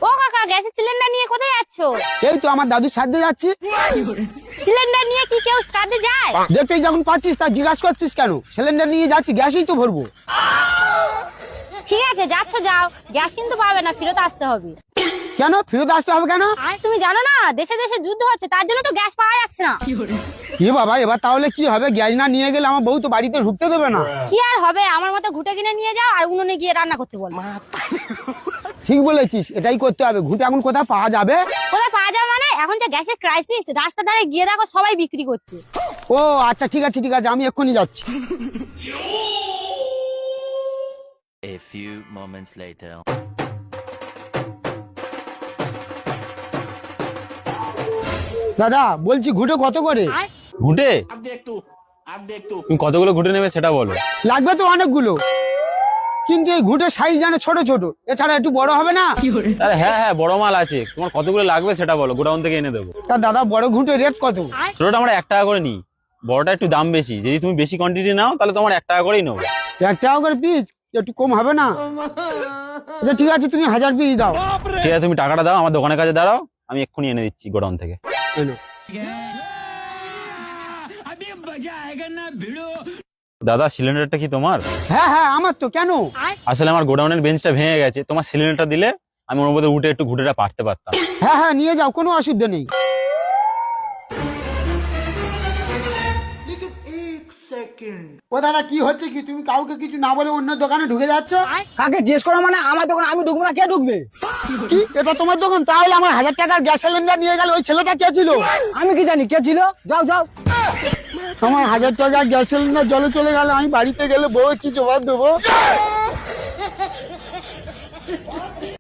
ও কাকা, গ্যাসের সিলিন্ডার নিয়ে কোথায় যাচ্ছো? এই তো আমার দাদুর সাথে যাচ্ছি। সিলিন্ডার নিয়ে কি কেউ সাথে যায়? দেখতেই যখন পাচ্ছিস তা জিজ্ঞাসা করছিস কেন? সিলিন্ডার নিয়ে যাচ্ছি, গ্যাসই তো ভরবো। ঠিক আছে, যাচ্ছ যাও, গ্যাস কিন্তু পাবে না, ফেরত আসতে হবে। কেন ফেরত আসতে হবে কেন? তুমি জানো না দেশে দেশে যুদ্ধ হচ্ছে, তার জন্য তো গ্যাস পাওয়া যাচ্ছে না। কি বাবা, এবার তাহলে কি হবে? গ্যাস না নিয়ে গেলে আমার বউ তো বাড়িতে ঢুকতে দেবে না। কি আর হবে, আমার মতো ঘুটে কিনে নিয়ে যাও আর উনুনে গিয়ে রান্না করতে বলো। ঠিক বলেছিস, এটাই করতে হবে। ঘুটে এখন কোথায় পাওয়া যাবে? কোথায় পাওয়া যায় মানে? এখন যে গ্যাসের ক্রাইসিস, রাস্তার ধারে গিয়ে দেখো সবাই বিক্রি করছে। ও আচ্ছা, ঠিক আছে ঠিক আছে, আমি এক্ষুনি যাচ্ছি। A few moments later. দাদা বলছি, ঘুটে কত করে? ঘুঁটে? তুমি কতগুলো ঘুঁটে নেবে সেটা বলো। লাগবে তো অনেকগুলো, কিন্তু এই ঘুঁটে সাইজ জানে ছোট ছোট, এছাড়া একটু বড় হবে না? আরে হ্যাঁ হ্যাঁ, বড় মাল আছে। তোমার কতগুলো লাগবে সেটা বলো, গোডাউন থেকে এনে দেবো। তা দাদা বড় ঘুঁটে রেট কত? ছোটটা আমরা 1 টাকা করে নিই, বড়টা একটু দাম বেশি। যদি তুমি বেশি কোয়ান্টিটি নাও তাহলে তোমার 1 টাকা করেই নেবো। 1 টাকা করে পিস? একটু কম হবে না? আচ্ছা ঠিক আছে, তুমি 1000 পিস দাও। ঠিক আছে, তুমি টাকাটা দাও, আমার দোকানের কাছে দাঁড়াও, আমি এক্ষুনি এনে দিচ্ছি গোডাউন থেকে। এনো। দাদা, সিলিন্ডারটা কি তোমার? হ্যাঁ হ্যাঁ আমার তো। কেন? আসলে আমার গোডাউনের বেঞ্চটা ভেঙে গেছে, তোমার সিলিন্ডারটা দিলে আমি ওর মধ্যে উঠে একটু ঘুঁটেটা পারতে পারতাম। হ্যাঁ হ্যাঁ নিয়ে যাও, কোনো অসুবিধা নেই। ও দাদা, কি হচ্ছে কি? তুমি কাউকে কিছু না বলে অন্য দোকানে ঢুকে যাচ্ছ? কাকে জিজ্ঞেস করো মানে? আমার দোকান আমি ঢুকবো না, কে ঢুকবে? কি এটা তোমার দোকান? তাহলে আমার 1000 টাকার গ্যাস সিলিন্ডার নিয়ে গেল ওই ছেলেটা কে ছিল? আমি কি জানি কে ছিল? যাও যাও। আমার 1000 টাকার গ্যাস সিলিন্ডার জলে চলে গেল, আমি বাড়িতে গেলে বউ কি জবাব দেবো?